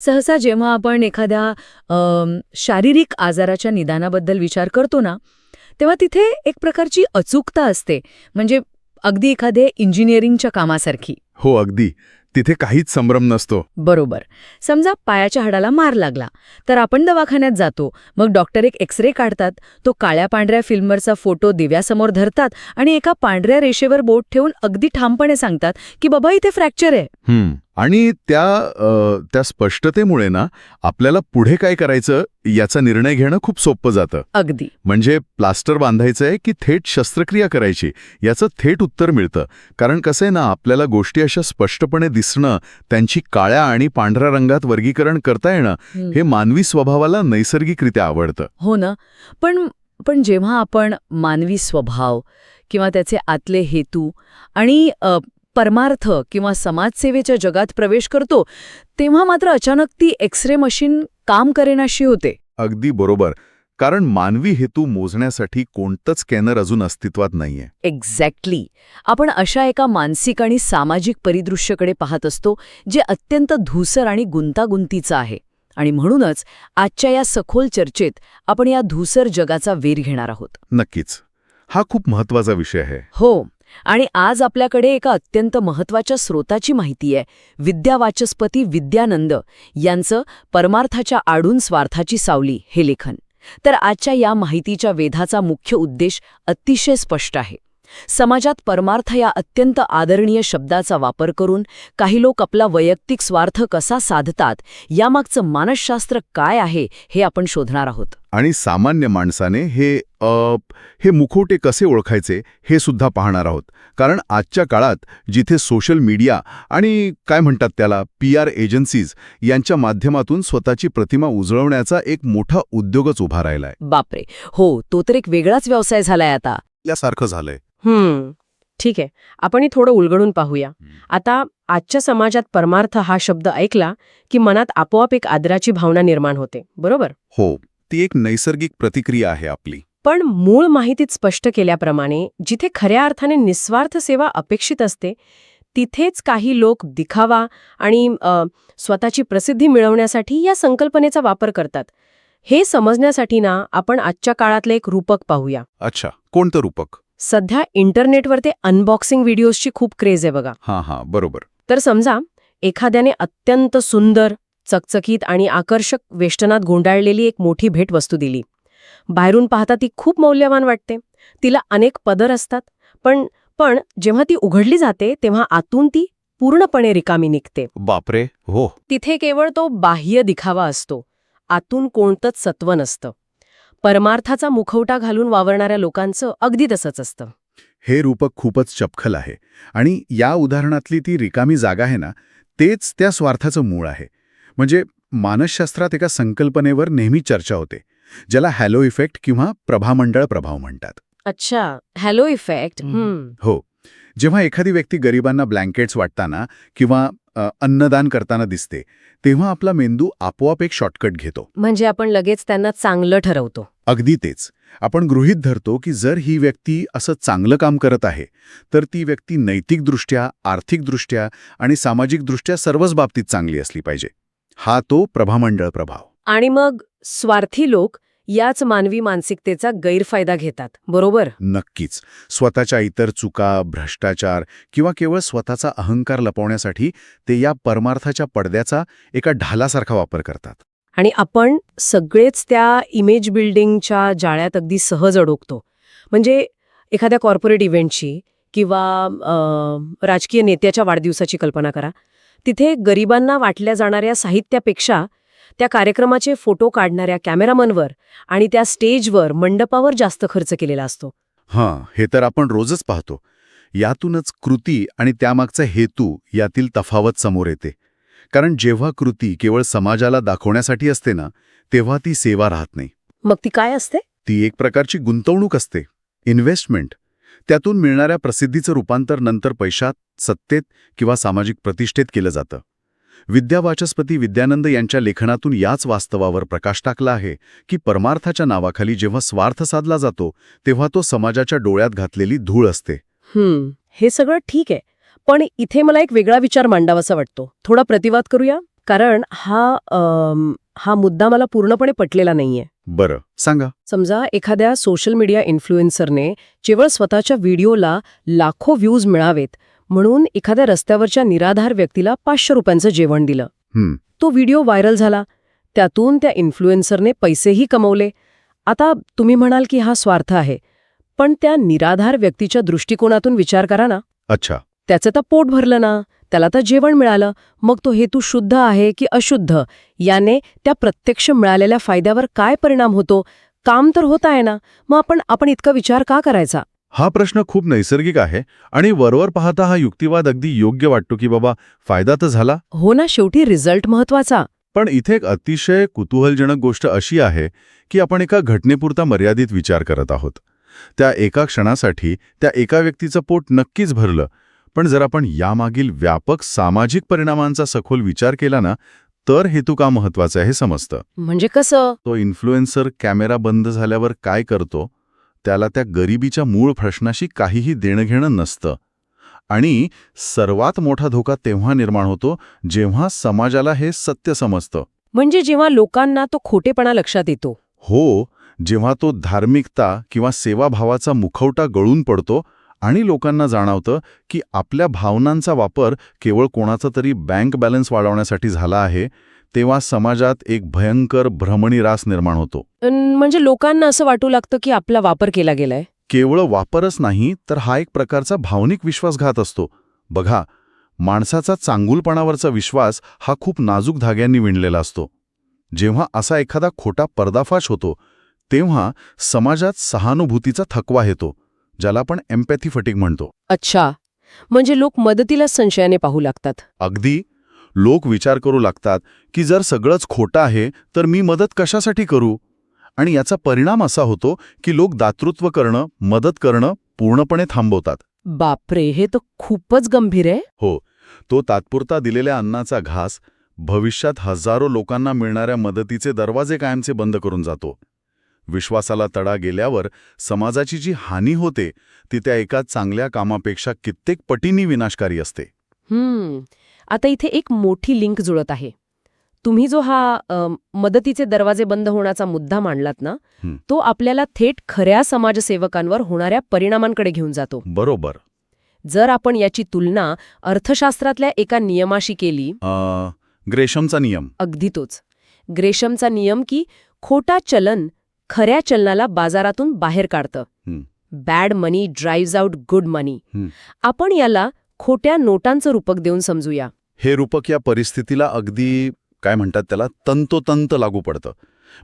सहसा जेव्हा आपण एखाद्या शारीरिक आजाराच्या निदानाबद्दल विचार करतो ना, तेव्हा तिथे एक प्रकारची अचूकता असते. म्हणजे अगदी एखादे इंजिनिअरिंगच्या कामासारखी. हो, अगदी. तिथे काहीच संभ्रम नसतो. बरोबर. समजा पायाच्या हाडाला मार लागला, तर आपण दवाखान्यात जातो. मग डॉक्टर एक एक्सरे काढतात, तो काळ्या पांढऱ्या फिल्मवरचा फोटो दिव्यासमोर धरतात आणि एका पांढऱ्या रेषेवर बोट ठेवून अगदी ठामपणे सांगतात की बाबा इथे फ्रॅक्चर आहे. आणि त्या स्पष्टतेमुळे ना आपल्याला पुढे काय करायचं याचा निर्णय घेणं खूप सोपं जातं. अगदी. म्हणजे प्लास्टर बांधायचंय की थेट शस्त्रक्रिया करायची याचं थेट उत्तर मिळतं. कारण कसं आहे ना, आपल्याला गोष्टी अशा स्पष्टपणे दिसणं, त्यांची काळ्या आणि पांढऱ्या रंगात वर्गीकरण करता येणं हे मानवी स्वभावाला नैसर्गिकरित्या आवडतं. हो ना. पण जेव्हा आपण मानवी स्वभाव किंवा त्याचे आतले हेतू आणि परमार्थ किंवा समाजसेवेच्या जगात प्रवेश करतो, तेव्हा मात्र अचानक ती एक्सरे मशीन काम करेनाशी होते. अगदी बरोबर. कारण मानवी हेतू मोजण्यासाठी कोणतंच स्कॅनर अजून अस्तित्वात नाहीये. एक्झॅक्टली. आपण अशा एका मानसिक आणि सामाजिक परिदृश्याकडे पाहत असतो जे अत्यंत धूसर आणि गुंतागुंतीचं आहे. आणि म्हणूनच आजच्या या सखोल चर्चेत आपण या धूसर जगाचा वेध घेणार आहोत. नक्कीच. हा खूप महत्वाचा विषय आहे. हो. आणि आज आपल्याकडे एका अत्यंत महत्वाच्या स्रोताची माहिती आहे. विद्यावाचस्पती विद्यानंद यांचं परमार्थाच्या आडून स्वार्थाची सावली हे लेखन. तर आजच्या या माहितीच्या वेधाचा मुख्य उद्देश अतिशय स्पष्ट आहे. समाजात परमार्थ या अत्यंत आदरणीय शब्दाचा वापर करून काही लोक आपला वैयक्तिक स्वार्थ कसा साधतात, यामागचं मानसशास्त्र काय आहे हे आपण शोधणार आहोत. आणि सामान्य माणसाने हे मुखवटे कसे ओळखायचे हे सुद्धा पाहणार आहोत. कारण आजच्या काळात जिथे सोशल मीडिया आणि काय म्हणतात त्याला PR एजन्सीज यांच्या माध्यमातून स्वतःची प्रतिमा उजळवण्याचा एक मोठा उद्योगच उभा राहिलाय. बापरे. हो, तो तर एक वेगळाच व्यवसाय झालाय आता. यासारखं झालंय. ठीक आहे. आपण थोडं उलगडून पाहूया. आता आजच्या समाजात परमार्थ हा शब्द ऐकला की मनात आपोआप एक आदराची भावना निर्माण होते, बरोबर? हो, ती एक नैसर्गिक प्रतिक्रिया आहे आपली. पण मूळ माहितीत स्पष्ट केल्याप्रमाणे जिथे खऱ्या अर्थाने निस्वार्थ सेवा अपेक्षित असते, तिथेच काही लोक दिखावा आणि स्वतःची प्रसिद्धी मिळवण्यासाठी या संकल्पनेचा वापर करतात. हे समजण्यासाठी ना आपण आजच्या काळातलं एक रूपक पाहूया. अच्छा, कोणतं रूपक? सध्या इंटरनेटवर ते अनबॉक्सिंग व्हिडिओजची खूप क्रेज आहे बघा. हां, बरोबर. तर समजा एखाद्याने अत्यंत सुंदर, चकचकीत आणि आकर्षक वेष्टनात गुंडाळलेली एक मोठी भेटवस्तू दिली. बाहेरून पाहता ती खूप मौल्यवान वाटते. तिला अनेक पदर असतात. पण जेव्हा ती उघडली जाते तेव्हा आतून ती पूर्णपणे रिकामी निघते. बापरे. हो. तिथे केवळ तो बाह्य दिखावा असतो. आतून कोणतंच सत्व नसतं. परमार्थाचा मुखवटा घालून वावरणाऱ्या लोकांचं अगदी तसंच असतं. हे रूपक खूपच चपखल आहे. आणि या उदाहरणातली ती रिकामी जागा आहे ना, तेच त्या स्वार्थाचं मूळ आहे. म्हणजे मानसशास्त्रात एका संकल्पनेवर नेहमी चर्चा होते, ज्याला हॅलो इफेक्ट किंवा प्रभामंडळ प्रभाव म्हणतात. अच्छा, हॅलो इफेक्ट. हो. जेव्हा एखादी व्यक्ती गरिबांना ब्लँकेट्स वाटताना किंवा अन्नदान करताना दिसते, तेव्हा आपला मेंदू आपोआप एक शॉर्टकट घेतो. म्हणजे आपण लगेच त्यांना चांगलं ठरवतो. अगदी तेच. आपण गृहीत धरतो की जर ही व्यक्ती असं चांगलं काम करत आहे, तर ती व्यक्ती नैतिकदृष्ट्या, आर्थिकदृष्ट्या आणि सामाजिकदृष्ट्या सर्वच बाबतीत चांगली असली पाहिजे. हा तो प्रभामंडळ प्रभाव. आणि मग स्वार्थी लोक याच मानवी मानसिकतेचा गैरफायदा घेतात, बरोबर? नक्कीच. स्वतःच्या इतर चुका, भ्रष्टाचार किंवा केवळ स्वतःचा अहंकार लपवण्यासाठी ते या परमार्थाच्या पडद्याचा एका ढालासारखा वापर करतात. आणि आपण सगळेच त्या इमेज बिल्डिंगच्या जाळ्यात अगदी सहज अडकतो. म्हणजे एखाद्या कॉर्पोरेट इव्हेंटची किंवा राजकीय नेत्याच्या वाढदिवसाची कल्पना करा. तिथे गरिबांना वाटल्या जाणाऱ्या साहित्यापेक्षा त्या कार्यक्रमाचे फोटो काढणाऱ्या कॅमेरामनवर आणि त्या स्टेजवर, मंडपावर जास्त खर्च केलेला असतो. हे तर आपण रोजच पाहतो. यातूनच कृती आणि त्यामागचा हेतू यातील तफावत समोर येते. कारण जेव्हा कृती केवळ समाजाला दाखवण्यासाठी असते ना, तेव्हा ती सेवा राहत नाही. मग ती काय असते? ती एक प्रकारची गुंतवणूक असते, इन्व्हेस्टमेंट. त्यातून मिळणाऱ्या प्रसिद्धीचं रूपांतर नंतर पैशात, सत्तेत किंवा सामाजिक प्रतिष्ठेत केलं जातं. विद्यावाचस्पती विद्यानंद यांच्या लेखनातून याच वास्तवावर प्रकाश टाकला आहे की परमार्थाच्या नावाखाली जेव्हा स्वार्थ साधला जातो, तेव्हा तो समाजाच्या डोळ्यात घातलेली धूळ असते. हे सगळं ठीक आहे. पण इथे मला एक वेगळा विचार मांडावासा वाटतो. थोडा प्रतिवाद करूया. कारण हा मुद्दा मला पूर्णपणे पटलेला नाहीये. बरं, सांगा. समजा एखाद्या सोशल मीडिया इन्फ्लुएन्सरने केवळ स्वतःच्या व्हिडिओला लाखो व्ह्यूज मिळावेत म्हणून एखाद्या रस्त्यावरच्या निराधार व्यक्तीला 500 रुपयांचं जेवण दिलं. तो व्हिडिओ व्हायरल झाला. त्यातून त्या इन्फ्लुएन्सरने पैसेही कमवले. आता तुम्ही म्हणाल की हा स्वार्थ आहे, पण त्या निराधार व्यक्तीच्या दृष्टिकोनातून विचार करा ना. अच्छा. त्याचं तर पोट भरलं ना, त्याला तर जेवण मिळालं. मग तो हेतू शुद्ध आहे की अशुद्ध, याने त्या प्रत्यक्ष मिळालेल्या फायद्यावर काय परिणाम होतो? काम तर होत आहे ना, मग आपण इतका विचार का करायचा? हा प्रश्न खूप नैसर्गिक आहे आणि वरवर पाहता हा युक्तिवाद अगदी योग्य वाटतो की बाबा फायदा तर झाला. हो ना, शेवटी रिझल्ट महत्वाचा. पण इथे एक अतिशय कुतूहलजनक गोष्ट अशी आहे की आपण एका घटनेपुरता मर्यादित विचार करत आहोत. त्या एका क्षणासाठी त्या एका व्यक्तीचं पोट नक्कीच भरलं, पण जर आपण यामागील व्यापक सामाजिक परिणामांचा सखोल विचार केला ना, तर हेतू का महत्वाचा आहे हे समजतं. म्हणजे कसं? तो इन्फ्लुएन्सर कॅमेरा बंद झाल्यावर काय करतो, त्याला त्या गरिबीच्या मूळ प्रश्नाशी काहीही देणंघेणं नसतं. आणि सर्वात मोठा धोका तेव्हा निर्माण होतो जेव्हा समाजाला हे सत्य समजतं. म्हणजे जेव्हा लोकांना तो खोटेपणा लक्षात येतो. हो, जेव्हा तो धार्मिकता किंवा सेवाभावाचा मुखवटा गळून पडतो आणि लोकांना जाणवतं की आपल्या भावनांचा वापर केवळ कोणाचा तरी बँक बॅलन्स वाढवण्यासाठी झाला आहे, तेव्हा समाजात एक भयंकर भ्रमणी रास निर्माण होतो. म्हणजे लोकांना असं वाटू लागतं की आपला वापर केला गेलाय. केवळ वापरच नाही, तर हा एक प्रकारचा भावनिक विश्वासघात असतो. बघा, माणसाचा चांगुलपणावरचा विश्वास हा खूप नाजूक धाग्यांनी विणलेला असतो. जेव्हा असा एखादा खोटा पर्दाफाश होतो, तेव्हा समाजात सहानुभूतीचा थकवा येतो, ज्याला आपण एम्पॅथी फटीग म्हणतो. अच्छा, म्हणजे लोक मदतीला संशयाने पाहू लागतात. अगदी. लोक विचार करू लागतात की जर सगळंच खोटं आहे तर मी मदत कशासाठी करू? आणि याचा परिणाम असा होतो की लोक दातृत्व करणं, मदत करणं पूर्णपणे थांबवतात. बापरे, हे तर खूपच गंभीर आहे. हो, तो तात्पुरता दिलेल्या अन्नाचा घास भविष्यात हजारो लोकांना मिळणाऱ्या मदतीचे दरवाजे कायमचे बंद करून जातो. विश्वासाला तडा गेल्यावर समाजाची जी हानी होते ती त्या एका चांगल्या कामापेक्षा कित्येक पटींनी विनाशकारी असते. आता इथे एक मोठी लिंक जुळत आहे. तुम्ही जो हा मदतीचे दरवाजे बंद होण्याचा मुद्दा मांडलात ना, तो आपल्याला थेट खऱ्या समाजसेवकांवर होणाऱ्या परिणामांकडे घेऊन जातो. बरोबर. जर आपण याची तुलना अर्थशास्त्रातल्या एका नियमाशी केली, ग्रेशमचा नियम. अगदी तोच ग्रेशमचा नियम, की खोटा चलन खऱ्या चलनाला बाजारातून बाहेर काढतं. बॅड मनी ड्राईव्ज आउट गुड मनी. आपण याला खोट्या नोटांचं रूपक देऊन समजूया. हे रूपक या परिस्थितीला अगदी काय म्हणतात त्याला तंतोतंत लागू पडतं.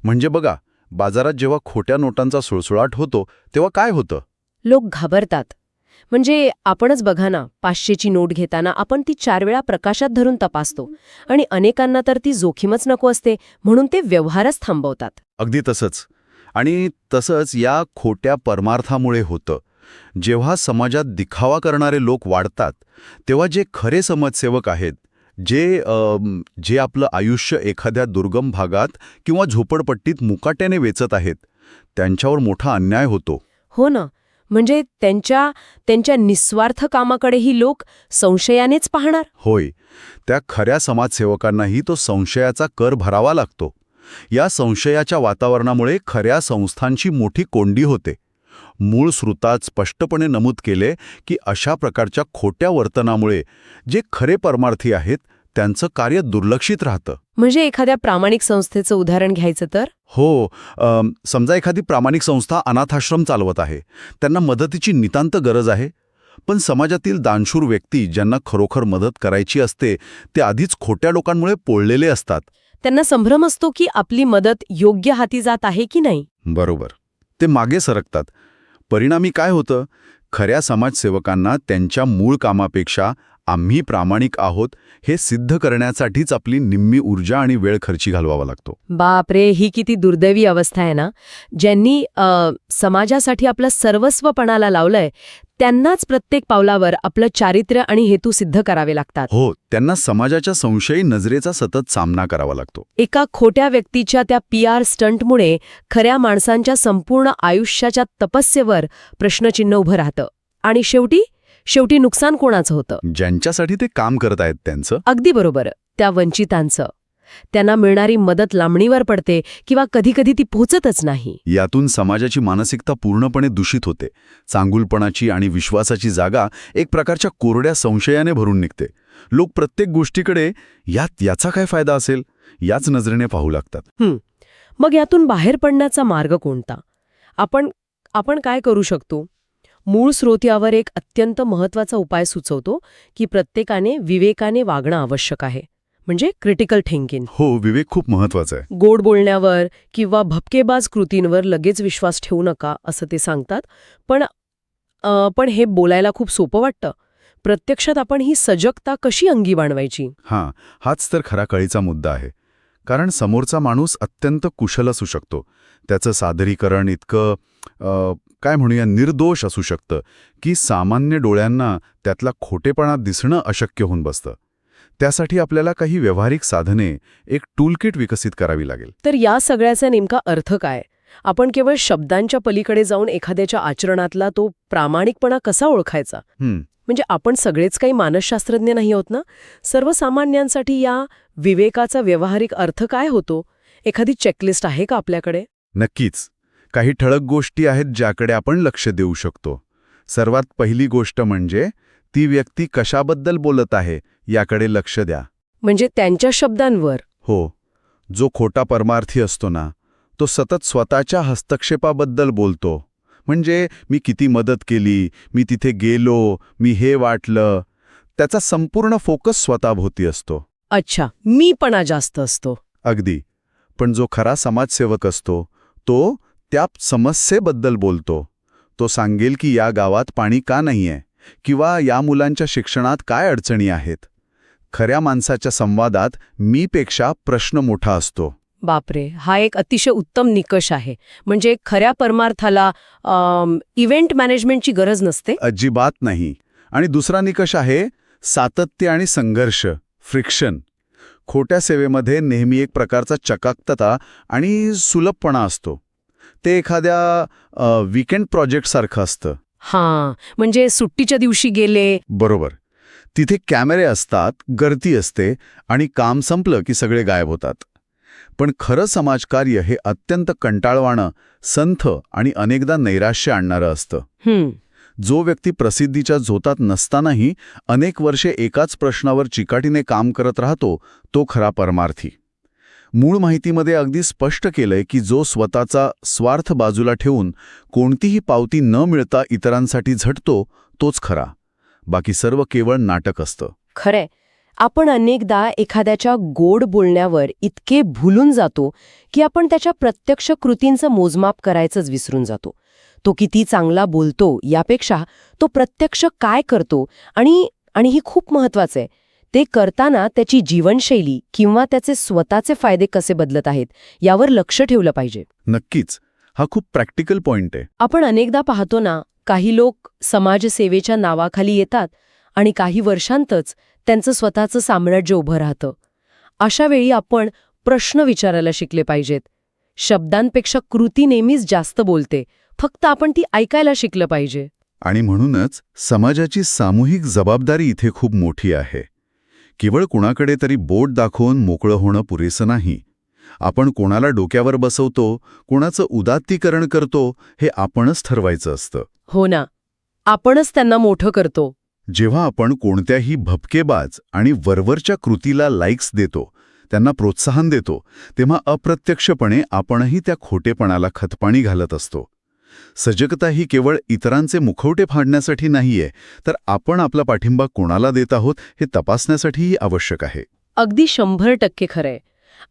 म्हणजे बघा, बाजारात जेव्हा खोट्या नोटांचा सुळसुळाट होतो तेव्हा काय होतं? लोक घाबरतात. म्हणजे आपणच बघा ना, 500ची नोट घेताना आपण ती 4 वेळा प्रकाशात धरून तपासतो आणि अनेकांना तर ती जोखीमच नको असते म्हणून ते व्यवहारच थांबवतात. अगदी तसंच. आणि तसंच या खोट्या परमार्थामुळे होतं. जेव्हा समाजात दिखावा करणारे लोक वाढतात तेव्हा जे खरे समाजसेवक आहेत, जे आपलं आयुष्य एखाद्या दुर्गम भागात किंवा झोपडपट्टीत मुकाट्याने वेचत आहेत, त्यांच्यावर मोठा अन्याय होतो. हो ना, म्हणजे त्यांच्या निस्वार्थ कामाकडेही लोक संशयानेच पाहणार. होय, त्या खऱ्या समाजसेवकांनाही तो संशयाचा कर भरावा लागतो. या संशयाच्या वातावरणामुळे खऱ्या संस्थांची मोठी कोंडी होते. मूळ स्रोतात स्पष्टपणे नमूद केले की अशा प्रकारच्या खोट्या वर्तनामुळे जे खरे परमार्थी आहेत त्यांचं कार्य दुर्लक्षित राहतं. म्हणजे एखाद्या प्रामाणिक संस्थेचं उदाहरण घ्यायचं तर? हो, समजा एखादी प्रामाणिक संस्था अनाथाश्रम चालवत आहे. त्यांना मदतीची नितांत गरज आहे, पण समाजातील दानशूर व्यक्ती ज्यांना खरोखर मदत करायची असते ते आधीच खोट्या लोकांमुळे पोळलेले असतात. त्यांना संभ्रम असतो की आपली मदत योग्य हाती जात आहे की नाही. बरोबर. ते मागे सरकतात. परिणामी काय होतं? खऱ्या समाजसेवकांना त्यांच्या मूळ कामापेक्षा आम्ही प्रामाणिक आहोत हे सिद्ध करण्यासाठीच आपली निम्मी ऊर्जा आणि वेळ खर्ची घालवावा लागतो. बापरे, ही किती दुर्दैवी अवस्था आहे ना. ज्यांनी समाजासाठी आपलं सर्वस्व पणाला लावलंय त्यांनाच प्रत्येक पावलावर आपलं चारित्र्य आणि हेतू सिद्ध करावे लागतात. हो, त्यांना समाजाच्या संशयी नजरेचा सतत सामना करावा लागतो. एका खोट्या व्यक्तीच्या त्या PR स्टंटमुळे खऱ्या माणसांच्या संपूर्ण आयुष्याच्या तपस्येवर प्रश्नचिन्ह उभं राहतं. आणि शेवटी नुकसान कोणाचं होतं? ज्यांच्यासाठी ते काम करत आहेत त्यांचं. अगदी बरोबर. त्या वंचितांचं. त्यांना मिळणारी मदत लांबणीवर पडते किंवा कधीकधी ती पोहोचतच नाही. यातून समाजाची मानसिकता पूर्णपणे दूषित होते. चांगुलपणाची आणि विश्वासाची जागा एक प्रकारच्या कोरड्या संशयाने भरून निघते. लोक प्रत्येक गोष्टीकडे याचा काय फायदा असेल याच नजरेने पाहू लागतात. मग यातून बाहेर पडण्याचा मार्ग कोणता? आपण काय करू शकतो? मूळ स्रोत यावर एक अत्यंत महत्त्वाचा उपाय सुचवतो की प्रत्येकाने विवेकाने वागणं आवश्यक आहे. म्हणजे क्रिटिकल थिंकिंग. हो, विवेक खूप महत्वाचा आहे. गोड बोलण्यावर किंवा भपकेबाज कृतींवर लगेच विश्वास ठेवू नका असं ते सांगतात. पण हे बोलायला खूप सोपं वाटतं. प्रत्यक्षात आपण ही सजगता कशी अंगी बाणवायची? हाच तर खरा कळीचा मुद्दा आहे. कारण समोरचा माणूस अत्यंत कुशल असू शकतो. त्याचं सादरीकरण इतकं काय म्हणूया निर्दोष असू शकतं की सामान्य डोळ्यांना त्यातला खोटेपणा दिसणं अशक्य होऊन बसतं. त्यासाठी आपल्याला काही व्यावहारिक साधने, एक टूलकिट विकसित करावी लागेल. तर या सगळ्याचा नेमका अर्थ काय? आपण केवळ शब्दांच्या पलीकडे जाऊन एखाद्याच्या आचरणातला तो प्रामाणिकपणा कसा ओळखायचा? म्हणजे आपण सगळेच काही मानसशास्त्रज्ञ नाही आहोत ना. सर्वसामान्यांसाठी या विवेकाचा व्यावहारिक अर्थ काय होतो? एखादी चेकलिस्ट आहे का आपल्याकडे? नक्कीच. काही ठळक गोष्टी आहेत ज्याकडे आपण लक्ष देऊ शकतो. सर्वात पहिली गोष्ट म्हणजे ती व्यक्ती कशाबद्दल बोलत आहे याकडे लक्ष द्या. म्हणजे त्यांच्या शब्दांवर? हो. जो खोटा परमार्थी असतो ना, तो सतत स्वतःच्या हस्तक्षेपाबद्दल बोलतो. म्हणजे मी किती मदत केली, मी तिथे गेलो, मी हे वाटलं. त्याचा संपूर्ण फोकस स्वतःभोवती असतो. अच्छा, मीपणा जास्त असतो. अगदी. पण जो खरा समाजसेवक असतो तो त्या समस्येबद्दल बोलतो. तो सांगेल की या गावात पाणी का नाहीये किंवा या मुलांच्या शिक्षणात काय अडचणी आहेत. खऱ्या माणसाच्या संवादात मीपेक्षा प्रश्न मोठा असतो. बापरे, हा एक अतिशय उत्तम निकष आहे. म्हणजे खऱ्या परमार्थाला इव्हेंट मॅनेजमेंटची गरज नसते? अजिबात नाही. आणि दुसरा निकष आहे सातत्य आणि संघर्ष, फ्रिक्शन. खोट्या सेवेमध्ये नेहमी एक प्रकारचा चकाकता आणि सुलभपणा असतो. ते एखाद्या वीकेंड प्रोजेक्टसारखं असतं. म्हणजे सुट्टीच्या दिवशी गेले. बरोबर. तिथे कॅमेरे असतात, गर्दी असते आणि काम संपलं की सगळे गायब होतात. पण खरं समाजकार्य हे अत्यंत कंटाळवाणं, संथ आणि अनेकदा नैराश्य आणणारं असतं. जो व्यक्ती प्रसिद्धीच्या झोतात नसतानाही अनेक वर्षे एकाच प्रश्नावर चिकाटीने काम करत राहतो, तो खरा परमार्थी. मूळ माहितीमध्ये अगदी स्पष्ट केलंय की जो स्वतःचा स्वार्थ बाजूला ठेवून कोणतीही पावती न मिळता इतरांसाठी झटतो, तोच खरा. बाकी सर्व केवळ नाटक असतं. खरंय. आपण अनेकदा एखाद्याच्या गोड बोलण्यावर इतके भुलून जातो की आपण त्याच्या प्रत्यक्ष कृतींचं मोजमाप करायचंच विसरून जातो. तो किती चांगला बोलतो यापेक्षा तो प्रत्यक्ष काय करतो आणि हे खूप महत्वाचं आहे, ते करताना त्याची जीवनशैली किंवा त्याचे स्वतःचे फायदे कसे बदलत आहेत यावर लक्ष ठेवलं पाहिजे. नक्कीच. हा खूप प्रॅक्टिकल पॉइंट आहे. आपण अनेकदा पाहतो ना, काही लोक समाजसेवेच्या नावाखाली येतात आणि काही वर्षांतच त्यांचं स्वतःचं साम्राज्य उभं राहतं. अशा वेळी आपण प्रश्न विचारायला शिकले पाहिजेत. शब्दांपेक्षा कृती नेहमीच जास्त बोलते, फक्त आपण ती ऐकायला शिकलं पाहिजे. आणि म्हणूनच समाजाची सामूहिक जबाबदारी इथे खूप मोठी आहे. केवळ कुणाकडे तरी बोट दाखवून मोकळं होणं पुरेसं नाही. आपण कोणाला डोक्यावर बसवतो, कोणाचं उदात्तीकरण करतो, हे आपणच ठरवायचं असतं. हो ना, आपणच त्यांना मोठं करतो. जेव्हा आपण कोणत्याही भपकेबाज आणि वरवरच्या कृतीला लाईक्स देतो, त्यांना प्रोत्साहन देतो, तेव्हा अप्रत्यक्षपणे आपणही त्या खोटेपणाला खतपाणी घालत असतो. सजगता ही केवळ इतरांचे मुखवटे फाडण्यासाठी नाहीये, तर आपण आपला पाठिंबा कोणाला देत आहोत हे तपासण्यासाठीही आवश्यक आहे. अगदी 100% खरंय.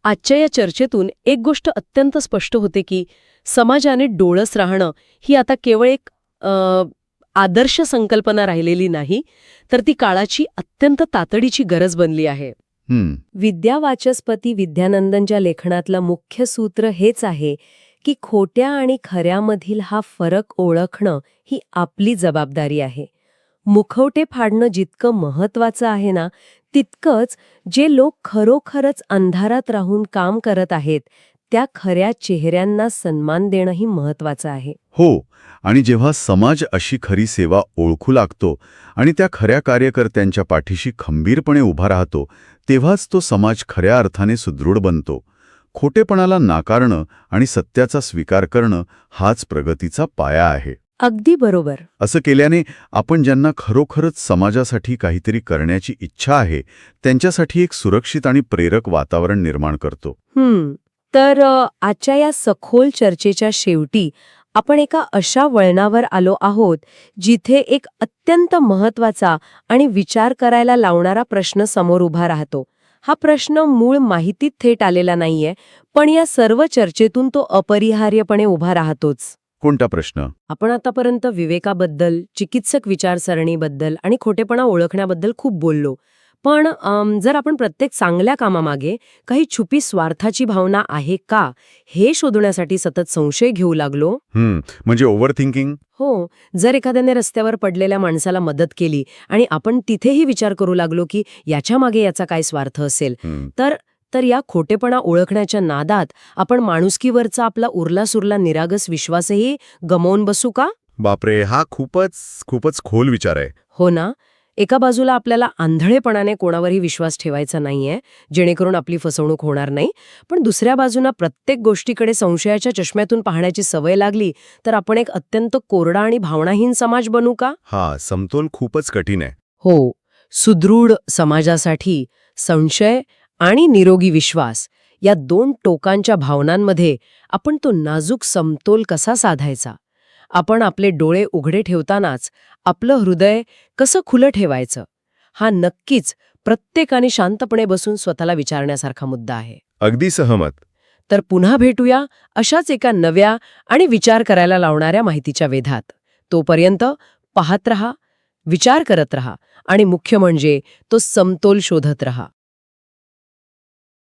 आजच्या या चर्चेतून एक गोष्ट अत्यंत स्पष्ट होते की समाजाने डोळस राहणं ही आता केवळ एक आदर्श संकल्पना राहिलेली नाही, तर ती काळाची अत्यंत तातडीची गरज बनली आहे. विद्यावाचस्पती विद्यानंदनच्या लेखनातलं मुख्य सूत्र हेच आहे की खोट्या आणि खऱ्यामधील हा फरक ओळखणं ही आपली जबाबदारी आहे. मुखवटे फाडणं जितकं महत्वाचं आहे ना, तितकंच जे लोक खरोखरच अंधारात राहून काम करत आहेत त्या खऱ्या चेहऱ्यांना सन्मान देणंही महत्वाचं आहे. हो, आणि जेव्हा समाज अशी खरी सेवा ओळखू लागतो आणि त्या खऱ्या कार्यकर्त्यांच्या पाठीशी खंबीरपणे उभा राहतो, तेव्हाच तो समाज खऱ्या अर्थाने सुदृढ बनतो. खोटेपणाला नाकारणं आणि सत्याचा स्वीकार करणं हाच प्रगतीचा पाया आहे. अगदी बरोबर. असं केल्याने आपण ज्यांना खरोखरच समाजासाठी काहीतरी करण्याची इच्छा आहे, त्यांच्यासाठी एक सुरक्षित आणि प्रेरक वातावरण निर्माण करतो. तर आजच्या या सखोल चर्चेच्या शेवटी आपण एका अशा वळणावर आलो आहोत जिथे एक अत्यंत महत्वाचा आणि विचार करायला लावणारा प्रश्न समोर उभा राहतो. हा प्रश्न मूळ माहितीत थेट आलेला नाहीये, पण या सर्व चर्चेतून तो अपरिहार्यपणे उभा राहतोच. कोणता प्रश्न? आपण आतापर्यंत विवेकाबद्दल, चिकित्सक विचारसरणीबद्दल आणि खोटेपणा ओळखण्याबद्दल खूप बोललो. पण जर आपण प्रत्येक चांगल्या कामामागे काही छुपी स्वार्थाची भावना आहे का, हे शोधण्यासाठी सतत संशय घेऊ लागलो. म्हणजे ओव्हर थिंकिंग? हो, जर एखाद्याने रस्त्यावर पडलेल्या माणसाला मदत केली आणि आपण तिथेही विचार करू लागलो की याच्या मागे याचा काय स्वार्थ असेल, तर या खोटेपणा ओळखण्याच्या नादात आपण माणुसकीवरचा आपला उरला-सुरला निरागस विश्वासही गमावून बसू का? बापरे, हा खूपच खोल विचार आहे. हो ना. एका बाजूला आपल्याला आंधळेपणाने कोणावरही विश्वास ठेवायचा नाहीये, जेणेकरून आपली फसवणूक होणार नाही. पण दुसऱ्या बाजूला प्रत्येक गोष्टीकडे संशयाच्या चष्म्यातून पाहण्याची सवय लागली तर आपण एक अत्यंत कोरडा आणि भावनाहीन समाज बनू का? हा समतोल खूपच कठीण आहे. हो, सुदृढ समाजासाठी संशय आणि निरोगी विश्वास या दोन टोकांच्या भावनांमध्ये आपण तो नाजूक समतोल कसा साधायचा? आपण आपले डोळे उघडे ठेवतानाच आपलं हृदय कसं खुलं ठेवायचं? हा नक्कीच प्रत्येकाने शांतपणे बसून स्वतःला विचारण्यासारखा मुद्दा आहे. अगदी सहमत. तर पुन्हा भेटूया अशाच एका नव्या आणि विचार करायला लावणाऱ्या माहितीच्या वेधात. तोपर्यंत पाहत रहा, विचार करत रहा आणि मुख्य म्हणजे तो समतोल शोधत रहा.